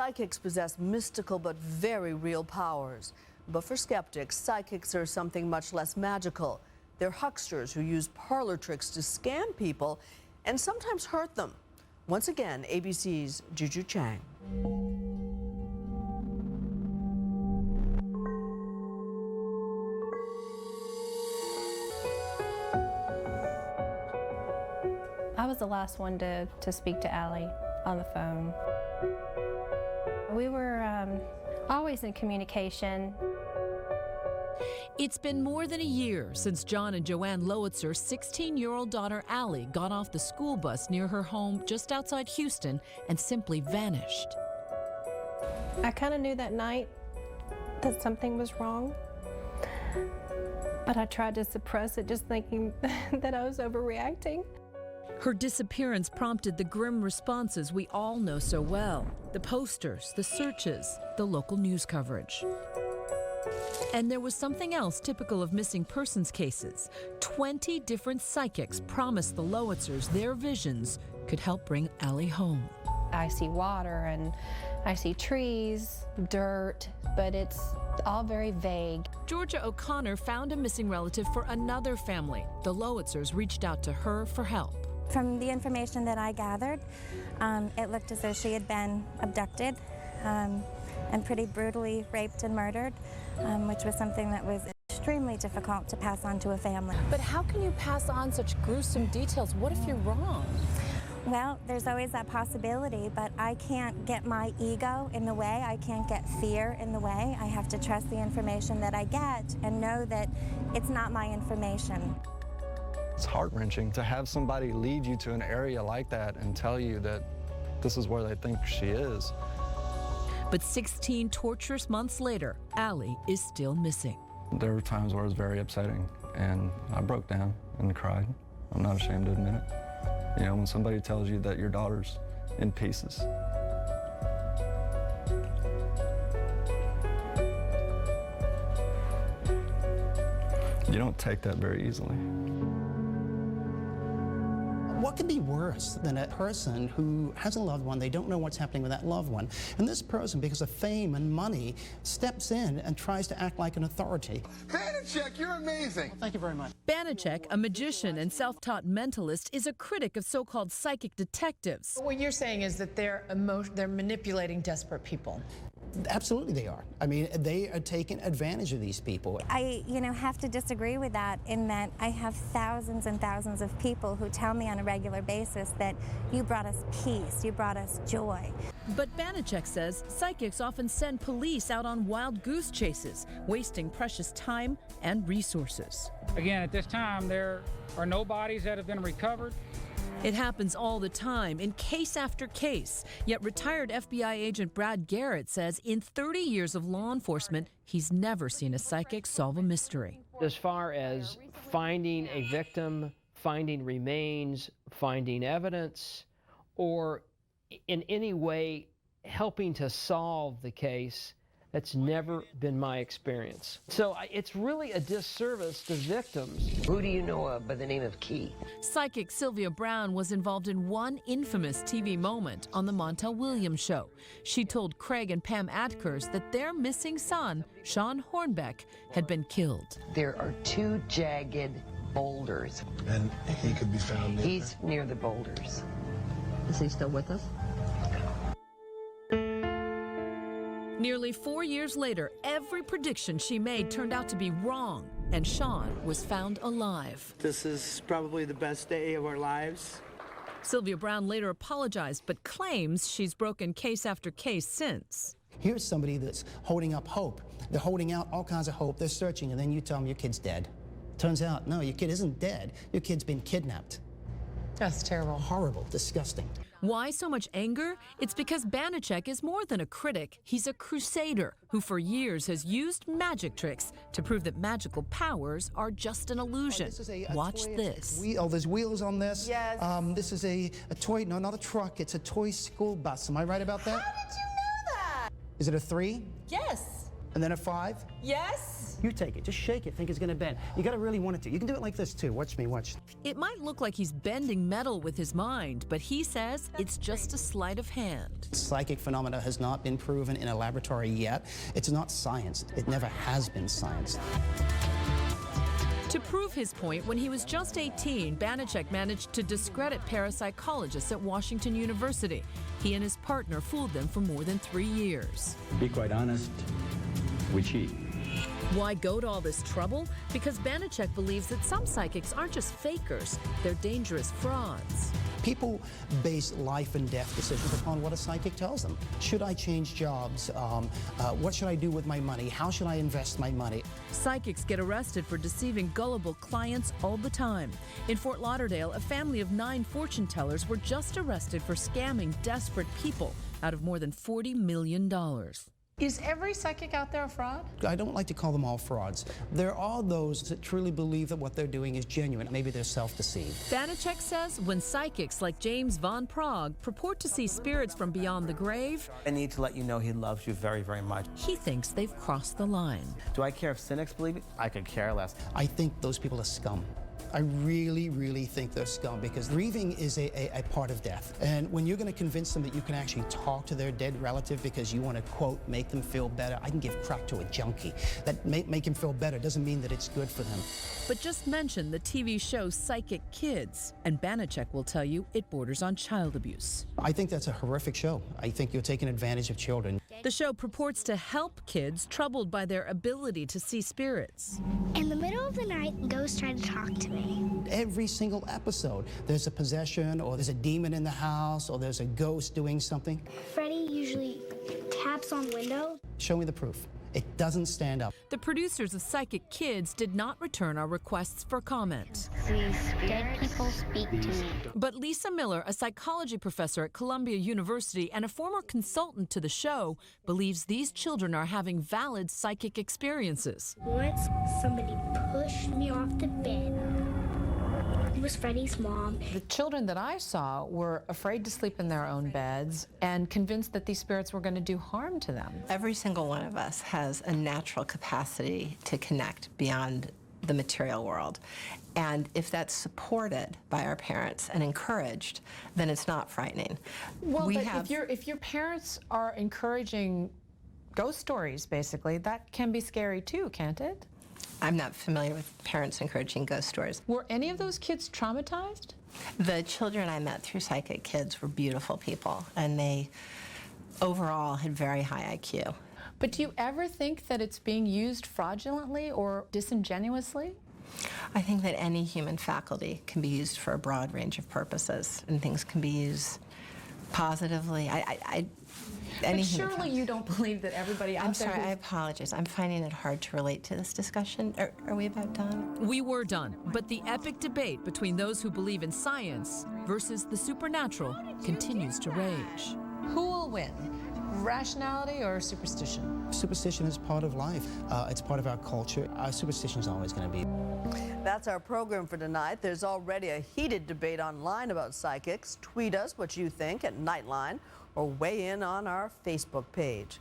psychics possess mystical but very real powers. But for skeptics, psychics are something much less magical. They're hucksters who use parlor tricks to scam people and sometimes hurt them. Once again, ABC's Juju Chang. I was the last one to speak to Allie on the phone. We were always in communication. It's been more than a year since John and Joanne Lowitzer's 16-year-old daughter Allie got off the school bus near her home just outside Houston and simply vanished. I kind of knew that night that something was wrong, but I tried to suppress it, just thinking that I was overreacting. Her disappearance prompted the grim responses we all know so well: the posters, the searches, the local news coverage. And there was something else typical of missing persons cases. 20 different psychics promised the Lowitzers their visions could help bring Allie home. I see water and I see trees, dirt, but it's all very vague. Georgia O'Connor found a missing relative for another family. The Lowitzers reached out to her for help. From the information that I gathered, it looked as though she had been abducted and pretty brutally raped and murdered, which was something that was extremely difficult to pass on to a family. But how can you pass on such gruesome details? What if you're wrong? Well, there's always that possibility, but I can't get my ego in the way. I can't get fear in the way. I have to trust the information that I get and know that it's not my information. It's heart-wrenching to have somebody lead you to an area like that and tell you that this is where they think she is. But 16 torturous months later, Allie is still missing. There were times where it was very upsetting, and I broke down and cried. I'm not ashamed to admit it. You know, when somebody tells you that your daughter's in pieces. You don't take that very easily. What could be worse than a person who has a loved one, they don't know what's happening with that loved one, and this person, because of fame and money, steps in and tries to act like an authority. Banachek, you're amazing. Well, thank you very much. Banachek, a magician and self-taught mentalist, is a critic of so-called psychic detectives. What you're saying is that they're manipulating desperate people. Absolutely they are. I mean, they are taking advantage of these people. I, have to disagree with that in that I have thousands and thousands of people who tell me on a regular basis that you brought us peace, you brought us joy. But Banachek says psychics often send police out on wild goose chases, wasting precious time and resources. Again, at this time, there are no bodies that have been recovered. It happens all the time, in case after case. Yet retired FBI agent Brad Garrett says in 30 years of law enforcement, he's never seen a psychic solve a mystery. As far as finding a victim, finding remains, finding evidence, or in any way helping to solve the case, that's never been my experience. So it's really a disservice to victims. Who do you know of by the name of Key? Psychic Sylvia Brown was involved in one infamous TV moment on the Montel Williams show. She told Craig and Pam Atkers that their missing son, Sean Hornbeck, had been killed. There are 2 jagged boulders. And he could be found near. He's near the boulders. Is he still with us? Nearly 4 years later, every prediction she made turned out to be wrong, and Sean was found alive. This is probably the best day of our lives. Sylvia Brown later apologized, but claims she's broken case after case since. Here's somebody that's holding up hope. They're holding out all kinds of hope. They're searching, and then you tell them your kid's dead. Turns out, no, your kid isn't dead. Your kid's been kidnapped. That's terrible. Horrible, disgusting. Why so much anger? It's because Banachek is more than a critic. He's a crusader who for years has used magic tricks to prove that magical powers are just an illusion. Watch this. There's wheels on this. Yes. This is a toy, no, not a truck. It's a toy school bus. Am I right about that? How did you know that? Is it a 3? Yes. And then a 5. Yes. You take it. Just shake it. Think it's going to bend. You got to really want it to. You can do it like this, too. Watch me. Watch. It might look like he's bending metal with his mind, but he says it's just a sleight of hand. Psychic phenomena has not been proven in a laboratory yet. It's not science. It never has been science. To prove his point, when he was just 18, Banachek managed to discredit parapsychologists at Washington University. He and his partner fooled them for more than 3 years. To be quite honest, we cheat. Why go to all this trouble? Because Banachek believes that some psychics aren't just fakers, they're dangerous frauds. People base life and death decisions upon what a psychic tells them. Should I change jobs? What should I do with my money? How should I invest my money? Psychics get arrested for deceiving gullible clients all the time. In Fort Lauderdale, a family of 9 fortune tellers were just arrested for scamming desperate people out of more than $40 million. Is every psychic out there a fraud? I don't like to call them all frauds. There are those that truly believe that what they're doing is genuine. Maybe they're self-deceived. Banachek says when psychics like James Van Praagh purport to see spirits from beyond the grave, I need to let you know he loves you very, very much. he thinks they've crossed the line. Do I care if cynics believe it? I could care less. I think those people are scum. I really, really think they're scum because grieving is a part of death. And when you're going to convince them that you can actually talk to their dead relative because you want to, quote, make them feel better, I can give crack to a junkie. That make him feel better doesn't mean that it's good for them. But just mention the TV show Psychic Kids, and Banachek will tell you it borders on child abuse. I think that's a horrific show. I think you're taking advantage of children. The show purports to help kids troubled by their ability to see spirits. In the middle of the night, ghosts try to talk to me. Every single episode, there's a possession, or there's a demon in the house, or there's a ghost doing something. Freddy usually taps on windows. Show me the proof. It doesn't stand up. The producers of Psychic Kids did not return our requests for comment. These dead people speak to me. But Lisa Miller, a psychology professor at Columbia University and a former consultant to the show, believes these children are having valid psychic experiences. Once somebody pushed me off the bed. It was Freddy's mom. The children that I saw were afraid to sleep in their own beds and convinced that these spirits were going to do harm to them. Every single one of us has a natural capacity to connect beyond the material world. And if that's supported by our parents and encouraged, then it's not frightening. Well, if your parents are encouraging ghost stories, basically, that can be scary too, can't it? I'm not familiar with parents encouraging ghost stories. Were any of those kids traumatized? The children I met through Psychic Kids were beautiful people, and they overall had very high IQ. But do you ever think that it's being used fraudulently or disingenuously? I think that any human faculty can be used for a broad range of purposes, and things can be used positively. But surely you don't believe that everybody out there... I'm sorry, I apologize. I'm finding it hard to relate to this discussion. Are we about done? We were done, but the epic debate between those who believe in science versus the supernatural continues to rage. Who will win? Rationality or superstition? Superstition is part of life. It's part of our culture. Our superstition is always going to be. That's our program for tonight. There's already a heated debate online about psychics. Tweet us what you think at Nightline or weigh in on our Facebook page.